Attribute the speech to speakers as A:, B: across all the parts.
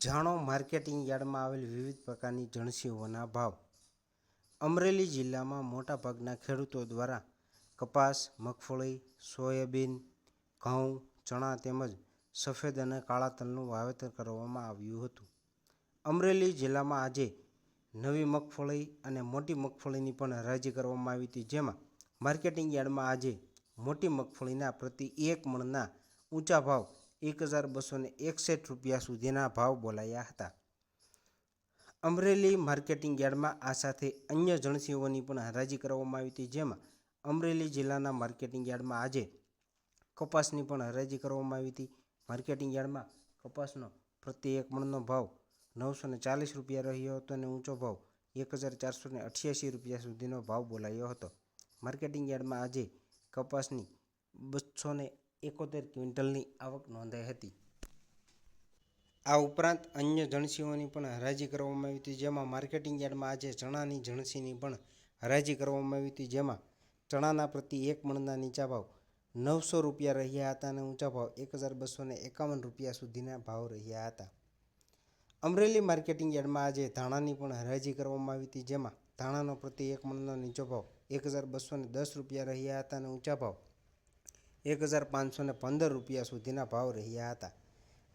A: જાણો માર્કેટિંગ યાર્ડમાં આવેલ વિવિધ પ્રકારની જણસીઓના ભાવ. અમરેલી જિલ્લામાં મોટાભાગના ખેડૂતો દ્વારા કપાસ, મગફળી, સોયાબીન, ઘઉં, ચણા તેમજ સફેદ અને કાળા તલનું વાવેતર કરવામાં આવ્યું હતું. અમરેલી જિલ્લામાં આજે નવી મગફળી અને મોટી મગફળીની પણ હરાજી કરવામાં આવી હતી, જેમાં માર્કેટિંગ યાર્ડમાં આજે મોટી મગફળીના પ્રતિ એક મણના ઊંચા ભાવ 1261 રૂપિયા સુધીના ભાવ બોલાયા હતા. અમરેલી માર્કેટિંગ યાર્ડમાં આ સાથે અન્ય જણસીઓની પણ હરાજી કરવામાં આવી હતી, જેમાં અમરેલી જિલ્લાના માર્કેટિંગ યાર્ડમાં આજે કપાસની પણ હરાજી કરવામાં આવી હતી. માર્કેટિંગ યાર્ડમાં કપાસનો પ્રતિ એક મણનો ભાવ 940 રૂપિયા રહ્યો હતો અને ઊંચો ભાવ 1488 રૂપિયા સુધીનો ભાવ બોલાયો હતો. માર્કેટિંગ યાર્ડમાં આજે કપાસની 271 ક્વિન્ટલની આવક નોંધાઈ હતી. આ ઉપરાંત અન્ય જણસીઓની પણ હરાજી કરવામાં આવી હતી, જેમાં માર્કેટિંગ યાર્ડમાં આજે ચણાની જણસીની પણ હરાજી કરવામાં આવી હતી, જેમાં ચણાના પ્રતિ એક મણના નીચા ભાવ 900 રૂપિયા રહ્યા હતા અને ઊંચા ભાવ 1251 રૂપિયા સુધીના ભાવ રહ્યા હતા. અમરેલી માર્કેટિંગ યાર્ડમાં આજે ધાણાની પણ હરાજી કરવામાં આવી હતી, જેમાં ધાણાનો પ્રતિ એક મણનો નીચો ભાવ 1210 રૂપિયા રહ્યા હતા અને ઊંચા ભાવ 1515 રૂપિયા સુધીના ભાવ રહ્યા હતા.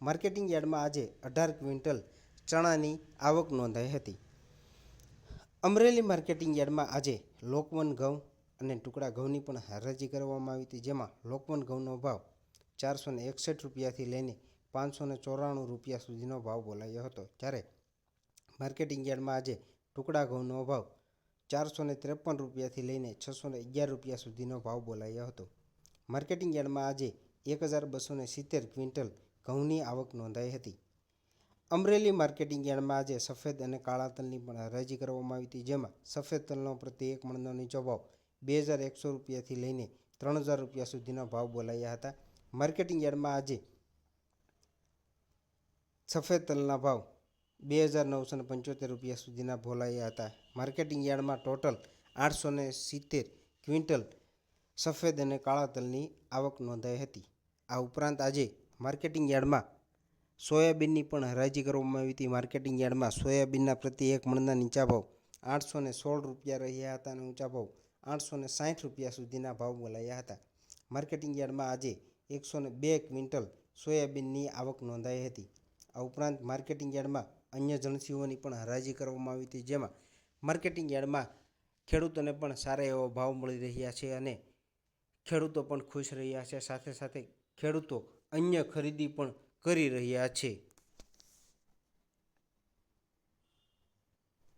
A: માર્કેટિંગ યાર્ડમાં આજે 18 ક્વિન્ટલ ચણાની આવક નોંધાઈ હતી. અમરેલી માર્કેટિંગ યાર્ડમાં આજે લોકવન ઘઉં અને ટુકડા ઘઉંની પણ હરાજી કરવામાં આવી હતી, જેમાં લોકવન ઘઉંનો ભાવ 461 રૂપિયાથી લઈને 594 રૂપિયા સુધીનો ભાવ બોલાયો હતો, જ્યારે માર્કેટિંગ યાર્ડમાં આજે ટુકડા ઘઉંનો ભાવ 453 રૂપિયાથી લઈને 611 રૂપિયા સુધીનો ભાવ બોલાયો હતો. માર્કેટિંગ યાર્ડમાં આજે 1270 ક્વિન્ટલ ઘઉંની આવક નોંધાઈ હતી. અમરેલી માર્કેટિંગ યાર્ડમાં આજે સફેદ અને કાળા તલની પણ હરાજી કરવામાં આવી હતી, જેમાં સફેદ તલનો પ્રતિ એક મણનો નીચો ભાવ 2100 રૂપિયાથી લઈને 3000 રૂપિયા સુધીનો ભાવ બોલાયા હતા. માર્કેટિંગ યાર્ડમાં આજે સફેદ તલના ભાવ 2975 રૂપિયા સુધીના બોલાયા હતા. માર્કેટિંગ યાર્ડમાં ટોટલ 870 ક્વિન્ટલ સફેદ અને કાળા તલની આવક નોંધાઈ હતી. આ ઉપરાંત આજે માર્કેટિંગ યાર્ડમાં સોયાબીનની પણ હરાજી કરવામાં આવી હતી. માર્કેટિંગ યાર્ડમાં સોયાબીનના પ્રતિ એક મણના નીચા ભાવ 816 રૂપિયા રહ્યા હતા અને ઊંચા ભાવ 860 રૂપિયા સુધીના ભાવ બોલાયા હતા. માર્કેટિંગ યાર્ડમાં આજે 102 ક્વિન્ટલ સોયાબીનની આવક નોંધાઈ હતી. આ ઉપરાંત માર્કેટિંગ યાર્ડમાં અન્ય જણસીઓની પણ હરાજી કરવામાં આવી હતી, જેમાં માર્કેટિંગ યાર્ડમાં ખેડૂતોને પણ સારા એવા ભાવ મળી રહ્યા છે અને ખેડૂતો પણ ખુશ રહ્યા છે. સાથે સાથે ખેડૂતો અન્ય ખરીદી પણ કરી રહ્યા છે.